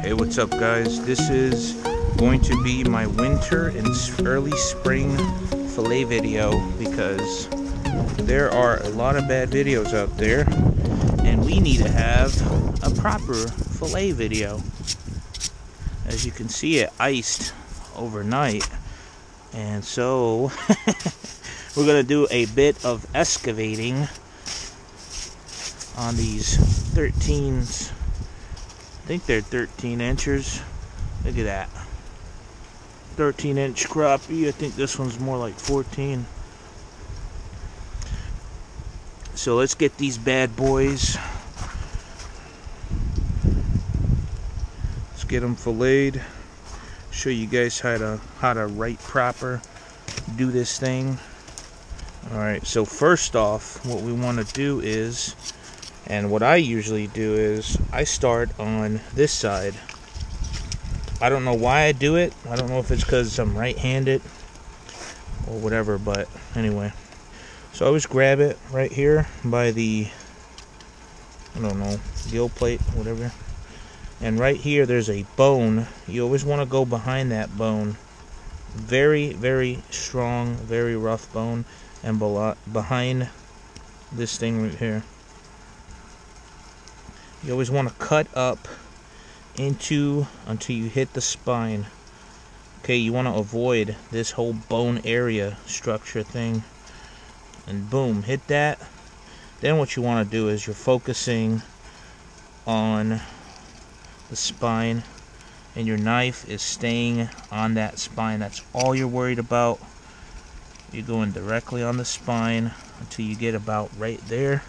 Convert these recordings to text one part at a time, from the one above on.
Hey, what's up guys? This is going to be my winter and early spring fillet video because there are a lot of bad videos out there and we need to have a proper fillet video. As you can see, it iced overnight, and so we're gonna do a bit of excavating on these 13s. I think they're 13 inches. Look at that. 13-inch crappie. I think this one's more like 14. So let's get these bad boys. Let's get them filleted. Show you guys how to right proper do this thing. Alright, so first off, what we want to do is, and what I usually do is, I start on this side. I don't know why I do it. I don't know if it's because I'm right-handed or whatever, but anyway. So I always grab it right here by the, I don't know, gill plate, whatever. And right here there's a bone. You always want to go behind that bone. Very, very strong, very rough bone. And behind this thing right here. You always want to cut up until you hit the spine. Okay, you want to avoid this whole bone area structure thing. And boom, hit that. Then what you want to do is you're focusing on the spine, and your knife is staying on that spine. That's all you're worried about. You're going directly on the spine until you get about right there.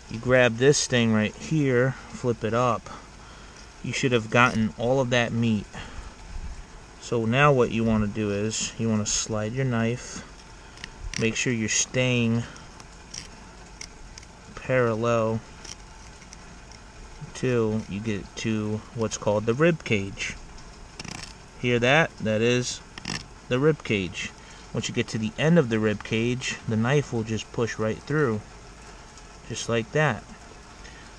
You grab this thing right here, flip it up. You should have gotten all of that meat. So now what you want to do is you want to slide your knife. Make sure you're staying parallel until you get to what's called the rib cage. Hear that? That is the rib cage. Once you get to the end of the rib cage, the knife will just push right through. Just like that.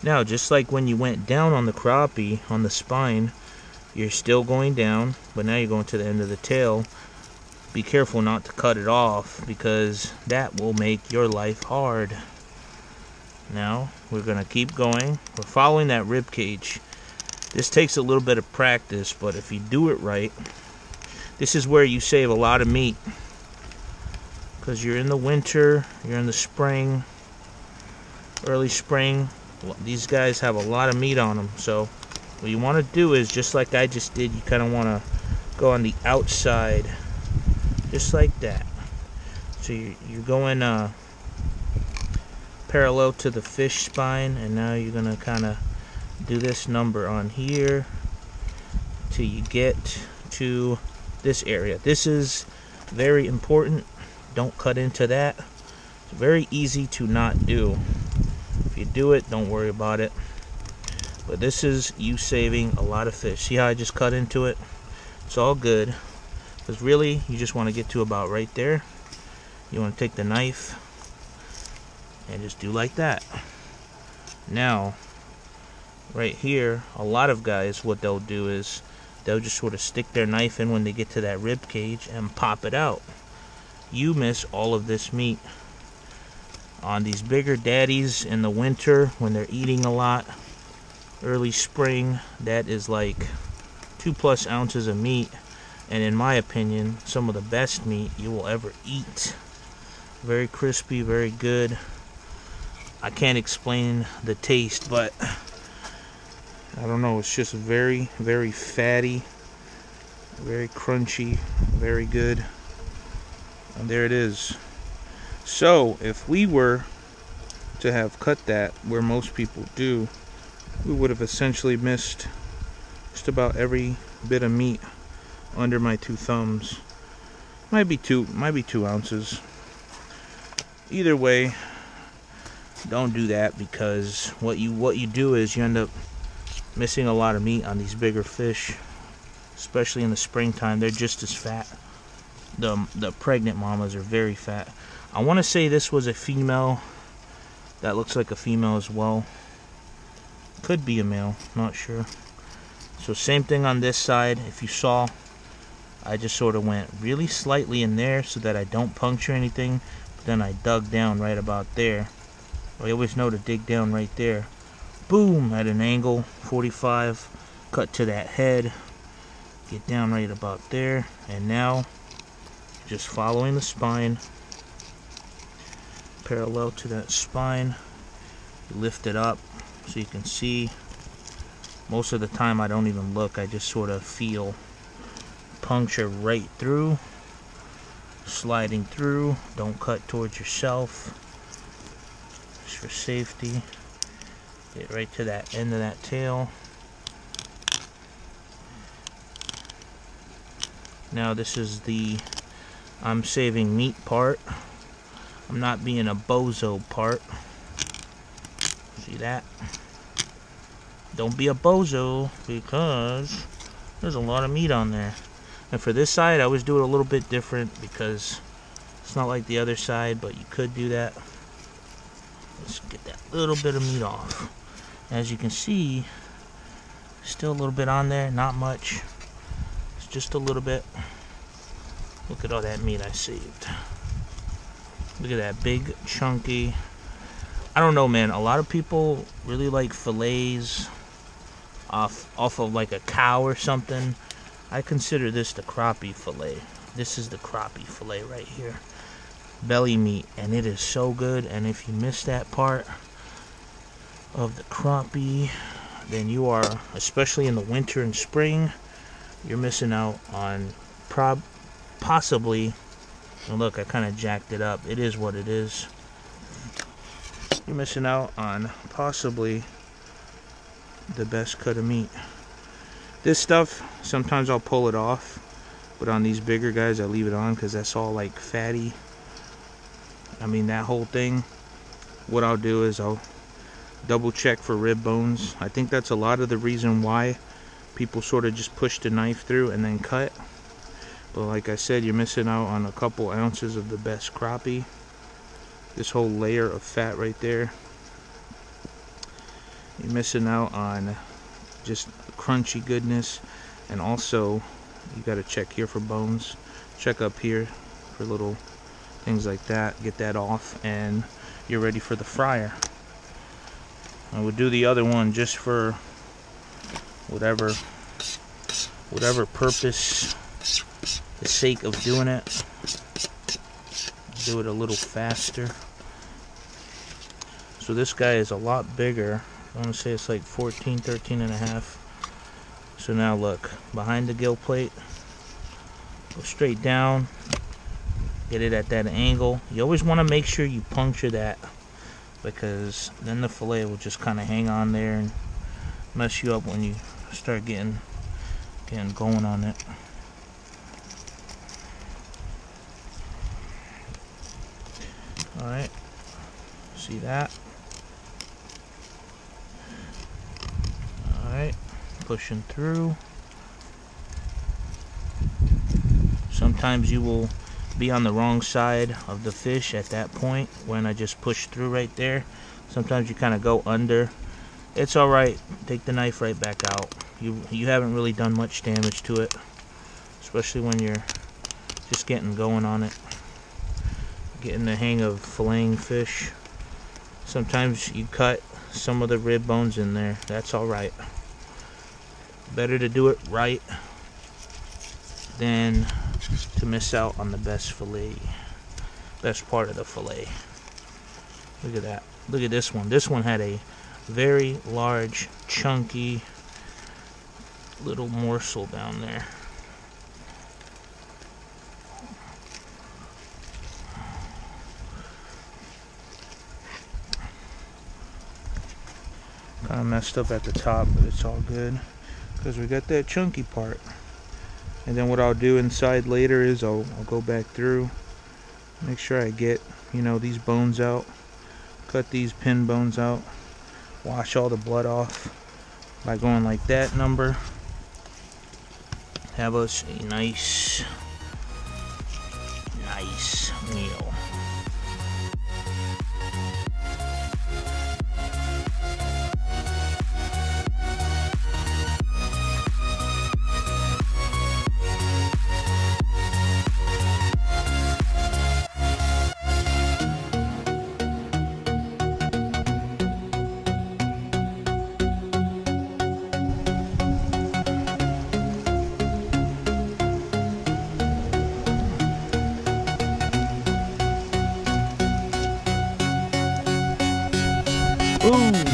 Now, just like when you went down on the crappie, on the spine, you're still going down, but now you're going to the end of the tail. Be careful not to cut it off, because that will make your life hard. Now, we're going to keep going. We're following that rib cage. This takes a little bit of practice, but if you do it right, this is where you save a lot of meat. Because you're in the winter, you're in the spring, early spring, these guys have a lot of meat on them. So what you want to do is, just like I just did, you kind of want to go on the outside, just like that. So you're going parallel to the fish spine, and now you're going to kind of do this number on here till you get to this area. This is very important. Don't cut into that. It's very easy to not do. If you do it, don't worry about it. But this is you saving a lot of fish. See how I just cut into it? It's all good. Because really, you just want to get to about right there. You want to take the knife and just do like that. Now, right here, a lot of guys, what they'll do is they'll just sort of stick their knife in when they get to that rib cage and pop it out. You miss all of this meat. On these bigger daddies in the winter, when they're eating a lot, early spring, that is like 2+ ounces of meat, and in my opinion, some of the best meat you will ever eat. Very crispy, very good. I can't explain the taste, but I don't know, it's just very, very fatty, very crunchy, very good. And there it is. So if we were to have cut that where most people do, we would have essentially missed just about every bit of meat under my 2 thumbs. Might be 2 ounces. Either way, don't do that, because what you do is you end up missing a lot of meat on these bigger fish, especially in the springtime. They're just as fat. The pregnant mamas are very fat. I want to say this was a female. That looks like a female as well. Could be a male, not sure. So same thing on this side. If you saw, I just sort of went really slightly in there so that I don't puncture anything. But then I dug down right about there. I always know to dig down right there. Boom, at an angle, 45. Cut to that head. Get down right about there. And now, just following the spine. Parallel to that spine. You lift it up so you can see. Most of the time I don't even look. I just sort of feel puncture right through. Sliding through. Don't cut towards yourself. Just for safety. Get right to that end of that tail. Now this is the I'm saving meat part. I'm not being a bozo part. See that? Don't be a bozo, because there's a lot of meat on there. And for this side, I always do it a little bit different because it's not like the other side, but you could do that. Let's get that little bit of meat off. As you can see, still a little bit on there, not much. It's just a little bit. Look at all that meat I saved. Look at that big, chunky. I don't know, man. A lot of people really like fillets off of like a cow or something. I consider this the crappie fillet. This is the crappie fillet right here. Belly meat, and it is so good. And if you miss that part of the crappie, then you are, especially in the winter and spring, you're missing out on possibly. And look, I kind of jacked it up. It is what it is. You're missing out on possibly the best cut of meat. This stuff, sometimes I'll pull it off, but on these bigger guys I leave it on because that's all like fatty. I mean, that whole thing, what I'll do is I'll double check for rib bones. I think that's a lot of the reason why people sort of just push the knife through and then cut. But like I said, you're missing out on a couple ounces of the best crappie. This whole layer of fat right there. You're missing out on just crunchy goodness. And also, you got to check here for bones. Check up here for little things like that. Get that off, and you're ready for the fryer. I would do the other one just for whatever purpose, the sake of doing it. Do it a little faster. So this guy is a lot bigger. I want to say it's like 13 and a half. So now look, behind the gill plate, go straight down, get it at that angle. You always want to make sure you puncture that, because then the fillet will just kind of hang on there and mess you up when you start getting going on it. Alright, see that? Alright, pushing through. Sometimes you will be on the wrong side of the fish at that point when I just push through right there. Sometimes you kind of go under. It's alright, take the knife right back out. You haven't really done much damage to it, especially when you're just getting going on it. Getting the hang of filleting fish. Sometimes you cut some of the rib bones in there. That's alright. Better to do it right than to miss out on the best fillet. Best part of the fillet. Look at that. Look at this one. This one had a very large, chunky little morsel down there. Kind of messed up at the top, but it's all good because we got that chunky part. And then what I'll do inside later is I'll go back through, make sure I get, you know, these bones out, cut these pin bones out, wash all the blood off by going like that number. Have us a nice meal. Ooh.